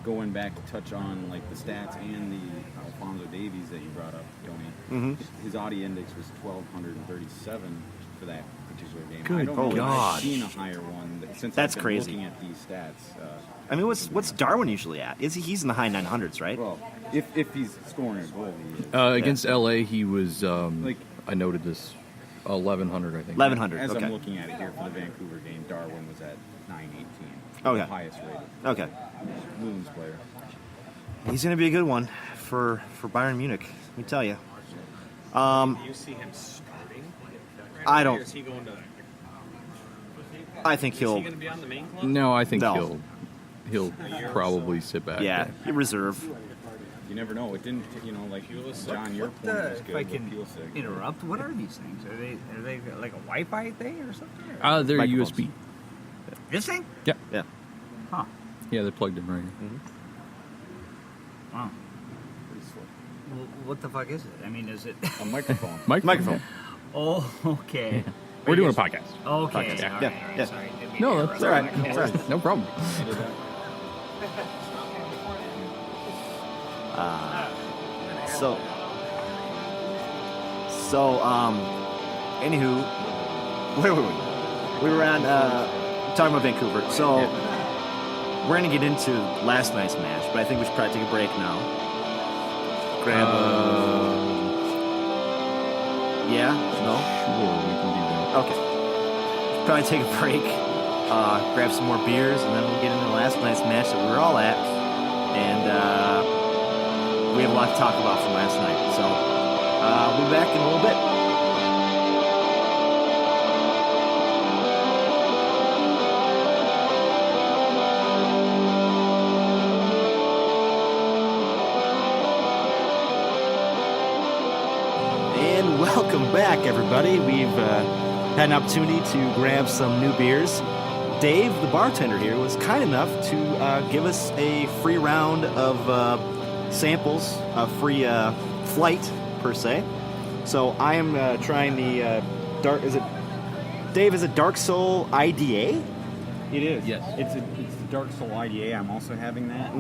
going back to touch on like the stats and the Alfonso Davies that you brought up, Tony. His Audi index was 1,237 for that particular game. Good I don't know if God. I've seen a higher one since That's I've been crazy. looking at these stats. I mean, what's Darwin usually at? He's in the high 900s, right? Well, if he's scoring a goal, he is. Against LA, he was. I noted this. 1,100, I think. 1,100. As Okay. I'm looking at it here for the Vancouver game, Darwin was at 918. Okay. The highest rated. Okay. Loons player. He's going to be a good one for Bayern Munich. Let me tell you. Do you see him starting? I don't. Or is he going to? I think Is he'll. he going to be on the main club? No, I think No. he'll probably sit back. Yeah, reserve. You never know. It didn't, like John, your point was good. If I with can Pulisic. interrupt, what are these things? Are they like a Wi-Fi thing or something? They're Microphones. USB. This thing? Yeah. Yeah. Huh. Yeah, they're plugged in right here. Wow. Pretty slick. Well, what the fuck is it? I mean, is it? A microphone. Microphone. Oh, okay. We're doing a podcast. Okay. Podcast, yeah. all Yeah, right, all right, yeah. Sorry. didn't mean No, to that's interrupt. all right. It's all right. No problem. Anywho, where were we? We were on talking about Vancouver. So we're gonna get into last night's match, but I think we should probably take a break now. Grab. Yeah. No. Sure, we can do that. Okay. Probably take a break, grab some more beers, and then we'll get into last night's match that we were all at. And we have a lot to talk about from last night. So we'll be back in a little bit. And welcome back, everybody. We've had an opportunity to grab some new beers. Dave, the bartender here, was kind enough to give us a free round of samples, a free flight, per se. So I am trying the dark, Dave, is it Dark Soul IDA? It is. Yes. It's the Dark Soul IDA. I'm also having that.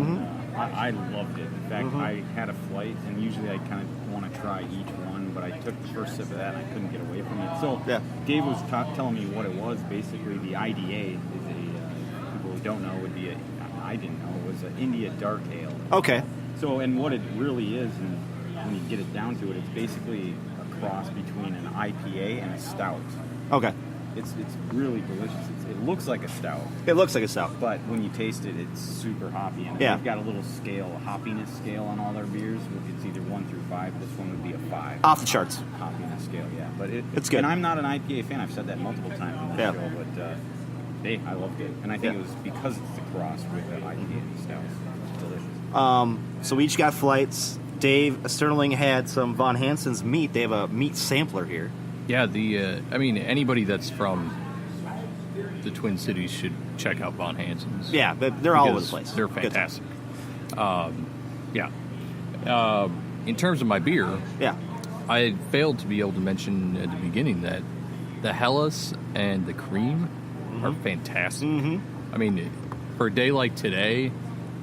I loved it. In fact, I had a flight, and usually I kind of want to try each one, but I took the first sip of that, and I couldn't get away from it. So Yeah. Dave was telling me what it was. Basically, the IDA is people who don't know would be I didn't know, it was an India Dark Ale. Okay. So, and what it really is, and when you get it down to it, it's basically a cross between an IPA and a stout. Okay. It's really delicious. It looks like a stout, It looks like a stout. but when you taste it, it's super hoppy. And Yeah. they've got a little scale, a hoppiness scale on all their beers. It's either 1 through 5. This one would be a 5. Off the charts. Hoppiness scale, yeah. But It's good. And I'm not an IPA fan. I've said that multiple times on this Yeah. show, but I loved it. And I think it was because it's the cross with the IPA and the stout. It's delicious. So we each got flights. Dave Sterling had some Von Hansen's meat. They have a meat sampler here. Yeah, anybody that's from the Twin Cities should check out Von Hansen's. Yeah, but they're all over the because place. They're Good fantastic. In terms of my beer, Yeah. I failed to be able to mention at the beginning that the Hellas and the cream are fantastic. Mm-hmm. I mean, for a day like today,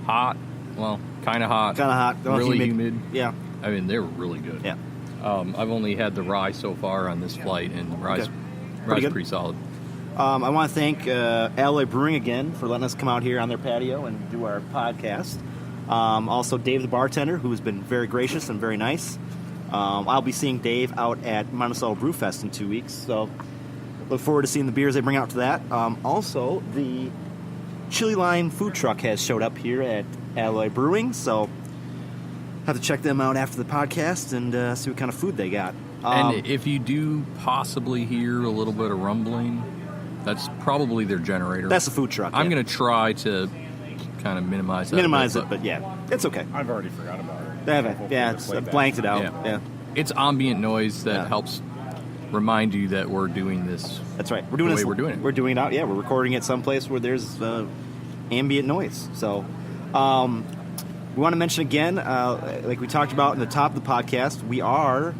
hot, well, kind of hot, Kind of hot. really humid. Yeah. I mean, they're really good. Yeah. I've only had the rye so far on this flight, and the rye's, Okay. rye's good. pretty solid. I want to thank Alloy Brewing again for letting us come out here on their patio and do our podcast. Also, Dave the bartender, who has been very gracious and very nice. I'll be seeing Dave out at Monticello Brew Fest in 2 weeks, so look forward to seeing the beers they bring out to that. Also, the Chili Line food truck has showed up here at Alloy Brewing, so have to check them out after the podcast and see what kind of food they got. And if you do possibly hear a little bit of rumbling, that's probably their generator. That's the food truck. I'm yeah. going to try to kind of minimize that. minimize it, but yeah, it's okay. I've already forgot about it. It's blanked it out. Yeah. It's ambient noise that Yeah. helps remind you that we're doing this. That's right. We're doing The this. way we're doing it. We're doing it out. Yeah, we're recording it someplace where there's ambient noise. So, we want to mention again, like we talked about in the top of the podcast, we are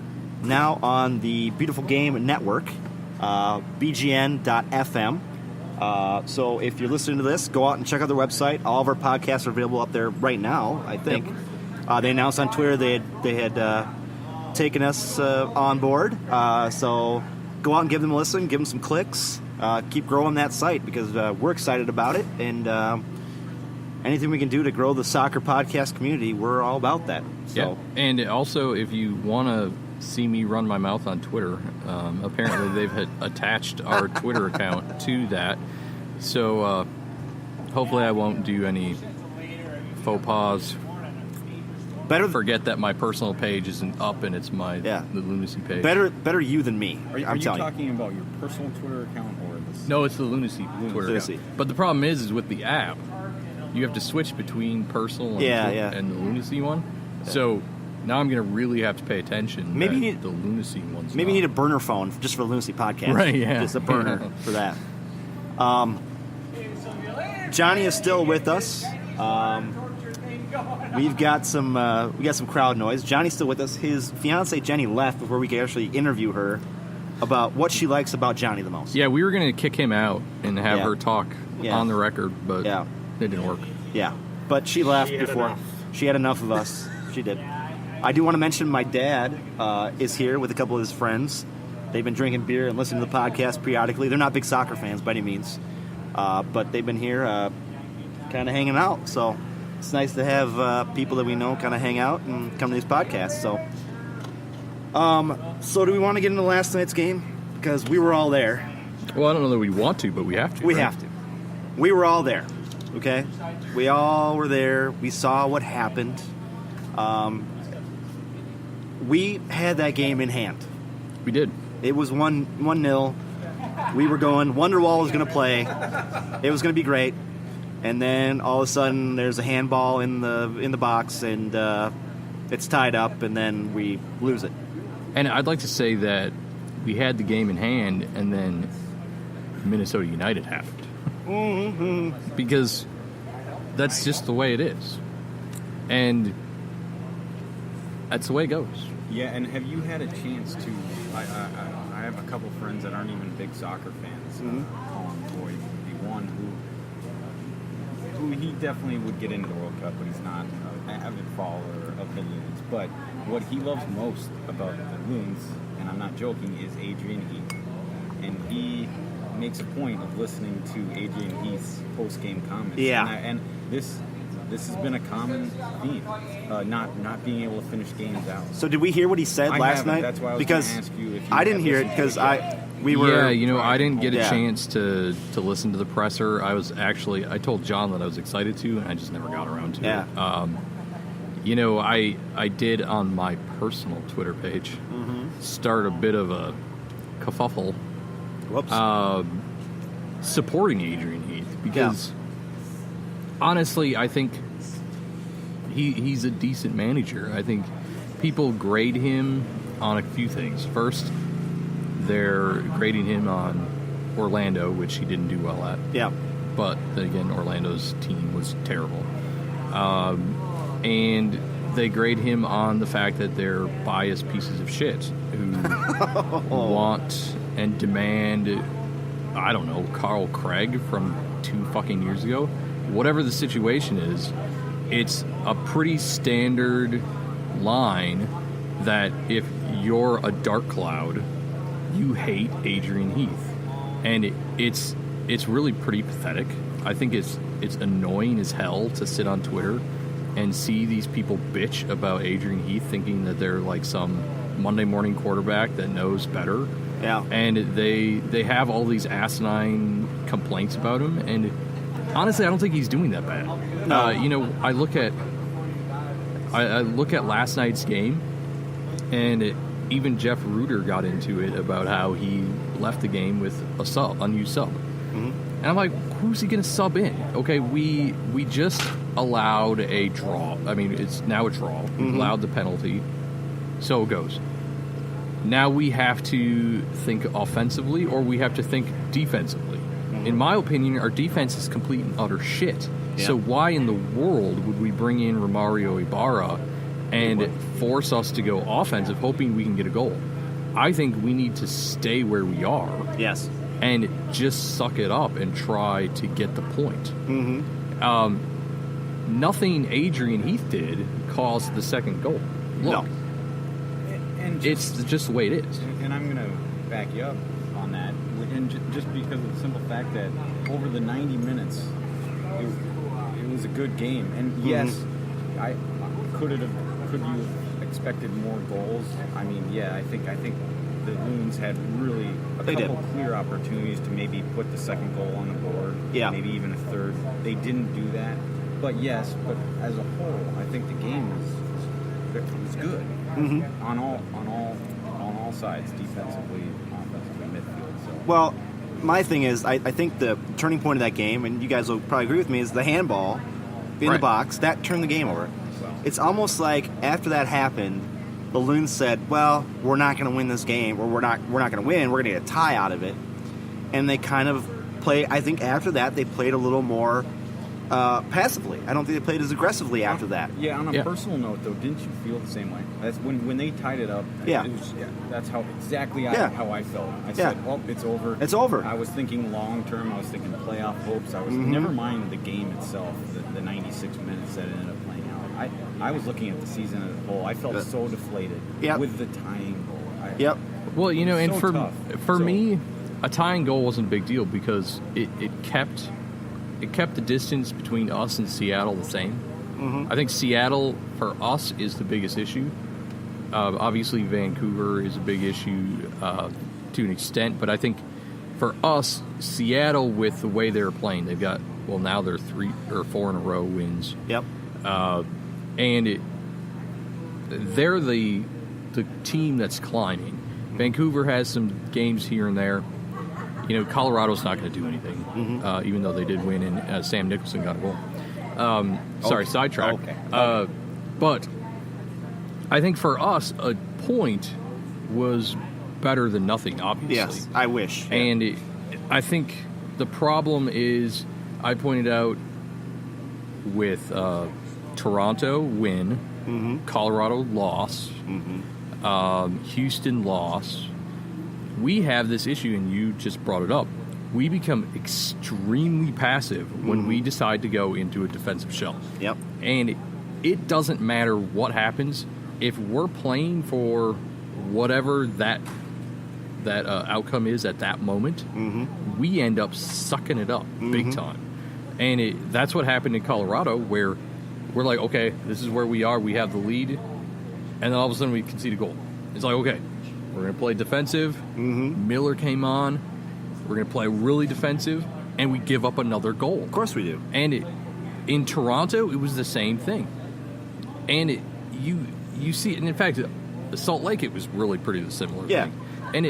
now on the Beautiful Game Network, BGN.FM. So if you're listening to this, go out and check out their website. All of our podcasts are available up there right now, I think. They announced on Twitter they had taken us on board. So go out and give them a listen, give them some clicks. Keep growing that site because we're excited about it. And anything we can do to grow the soccer podcast community, we're all about that. So. Yeah. And also, if you want to see me run my mouth on Twitter, apparently they've attached our Twitter account to that. So hopefully I won't do any faux pas. Better forget that my personal page isn't up and it's the Lunacy page. Better you than me. Are you talking about your personal Twitter account or this? No, it's the Lunacy Twitter account. But the problem is with the app, you have to switch between personal and the Lunacy one. Yeah. So now I'm going to really have to pay attention. Maybe you need the Lunacy ones. Maybe you need a burner phone just for the Lunacy podcast. Right, yeah. Just a burner for that. Johnny is still with us. We've got some crowd noise. Johnny's still with us. His fiancee Jennie left before we could actually interview her about what she likes about Johnny the most. Yeah, we were going to kick him out and have her talk on the record, but it didn't work. Yeah, but she left before. She had enough of us. She did. I do want to mention my dad is here with a couple of his friends. They've been drinking beer and listening to the podcast periodically. They're not big soccer fans by any means, but they've been here kind of hanging out. So it's nice to have people that we know kind of hang out and come to these podcasts. So do we want to get into last night's game? Because we were all there. Well, I don't know that we want to, but we have to. We have to. We were all there, okay? We all were there. We saw what happened. We had that game in hand. We did. It was 1-0. We were going. Wonderwall was going to play. It was going to be great. And then all of a sudden, there's a handball in the box, and it's tied up, and then we lose it. And I'd like to say that we had the game in hand, and then Minnesota United happened. Mm-hmm. Because that's just the way it is. And that's the way it goes. Yeah, and have you had a chance to... I have a couple friends that aren't even big soccer fans. Colin Boyd would be one who he definitely would get into the World Cup, but he's not an avid follower of the Loons. But what he loves most about the Loons, and I'm not joking, is Adrian Heath. And he makes a point of listening to Adrian Heath's post-game comments. Yeah. And this has been a common theme, not being able to finish games out. So did we hear what he said last night? That's why I was because going to ask you if you I didn't hear it because we were. Yeah, I didn't get a chance to listen to the presser. I told John that I was excited to, and I just never got around to it. I did on my personal Twitter page start a bit of a kerfuffle. Whoops. Supporting Adrian Heath because honestly, I think he's a decent manager. I think people grade him on a few things. First, they're grading him on Orlando, which he didn't do well at. Yeah. But then again, Orlando's team was terrible. And they grade him on the fact that they're biased pieces of shit who want and demand, I don't know, Carl Craig from 2 fucking years ago. Whatever the situation is, it's a pretty standard line that if you're a dark cloud, you hate Adrian Heath. And it's really pretty pathetic. I think it's annoying as hell to sit on Twitter and see these people bitch about Adrian Heath thinking that they're like some Monday morning quarterback that knows better. Yeah. And they have all these asinine complaints about him, and honestly, I don't think he's doing that bad. No. I look at last night's game, and even Jeff Reuter got into it about how he left the game with a unused sub. And I'm like, who's he going to sub in? Okay, we just allowed a draw. I mean, it's now a draw. We allowed the penalty, so it goes. Now we have to think offensively, or we have to think defensively. In my opinion, our defense is complete and utter shit. Yeah. So why in the world would we bring in Romario Ibarra and force us to go offensive, hoping we can get a goal? I think we need to stay where we are. Yes. and just suck it up and try to get the point. Nothing Adrian Heath did caused the second goal. Look, No. And it's just the way it is. And I'm going to back you up on that, and just because of the simple fact that over the 90 minutes, it was a good game. And yes, could you have expected more goals? I mean, yeah, I think the Loons had really a couple clear opportunities to maybe put the second goal on the board, maybe even a third. They didn't do that. But yes, but as a whole, I think the game was good on all sides, defensively, offensively, midfield. So. Well, my thing is, I think the turning point of that game, and you guys will probably agree with me, is the handball in the box. That turned the game over. Well. It's almost like after that happened, the Loons said, "Well, we're not going to win this game, or we're not going to win. We're going to get a tie out of it." And they kind of play. I think after that, they played a little more passively. I don't think they played as aggressively after that. Yeah, on a personal note, though, didn't you feel the same way? That's when they tied it up. Yeah. That's how how I felt. I said, "Well, it's over. It's over." I was thinking long term. I was thinking playoff hopes. I was never mind the game itself, the 96 minutes that it ended up playing out. I was looking at the season as a whole. I felt so deflated with the tying goal. Well, you know, and so for me, a tying goal wasn't a big deal because it kept the distance between us and Seattle the same. I think Seattle, for us, is the biggest issue. Obviously, Vancouver is a big issue to an extent, but I think for us, Seattle, with the way they're playing, they've got, well, now they're 3 or 4 in a row wins. And they're the team that's climbing. Vancouver has some games here and there. You know, Colorado's not going to do anything, even though they did win and Sam Nicholson got a goal. Sorry, sidetrack. Okay. But I think for us, a point was better than nothing, obviously. Yes, I wish. And I think the problem is, I pointed out with Toronto win, Colorado loss, Houston loss. We have this issue, and you just brought it up. We become extremely passive when we decide to go into a defensive shell. And it doesn't matter what happens. If we're playing for whatever that outcome is at that moment, we end up sucking it up big time. And that's what happened in Colorado, where we're like, okay, this is where we are. We have the lead. And then all of a sudden we concede a goal. It's like, okay, we're going to play defensive. Miller came on. We're going to play really defensive. And we give up another goal. Of course we do. And in Toronto, it was the same thing. And you see, and in fact, Salt Lake, it was really pretty similar thing. And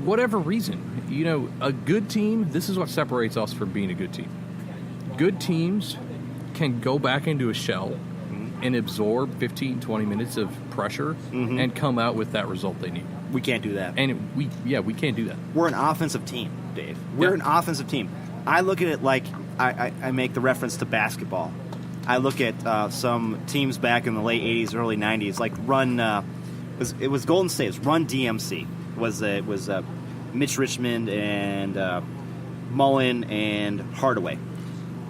whatever reason, you know, a good team, this is what separates us from being a good team. Good teams can go back into a shell and absorb 15, 20 minutes of pressure and come out with that result they need. We can't do that. And we can't do that. We're an offensive team, Dave. We're an offensive team. I look at it like I make the reference to basketball. I look at some teams back in the late 80s, early 90s, like it was Golden State. It was Run DMC. It was Mitch Richmond and Mullen and Hardaway.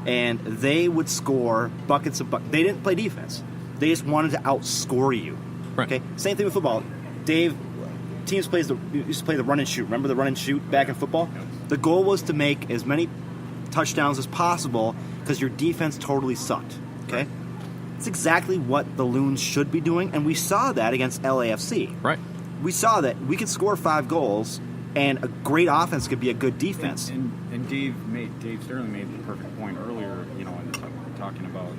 And they would score buckets of buckets. They didn't play defense. They just wanted to outscore you. Right. Okay. Same thing with football. Dave, teams used to play the run and shoot. Remember the run and shoot back in football? The goal was to make as many touchdowns as possible because your defense totally sucked. Okay. It's exactly what the Loons should be doing, and we saw that against LAFC. Right. We saw that we could score 5 goals, and a great offense could be a good defense. And Dave Sterling made the perfect point earlier. You know, in talking about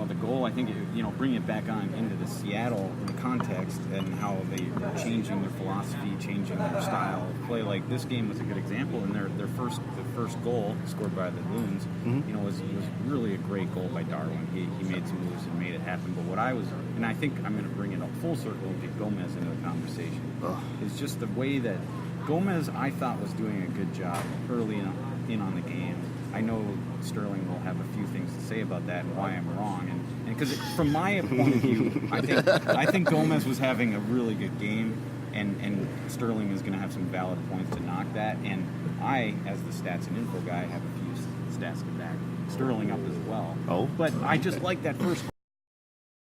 the goal. I think bringing it back on into the Seattle context and how they're changing their philosophy, changing their style of play. Like this game was a good example. And their first goal scored by the Loons, was really a great goal by Darwin. He made some moves and made it happen. But and I think I'm going to bring it up full circle and get Gomez into the conversation. It's just the way that Gomez, I thought, was doing a good job early in on the game. I know Sterling will have a few things to say about that and why I'm wrong. And because from my point of view, I think Gomez was having a really good game. and Sterling is going to have some valid points to knock that. And I, as the stats and info guy, have a few stats to back Sterling up as well. Oh. But I just like that first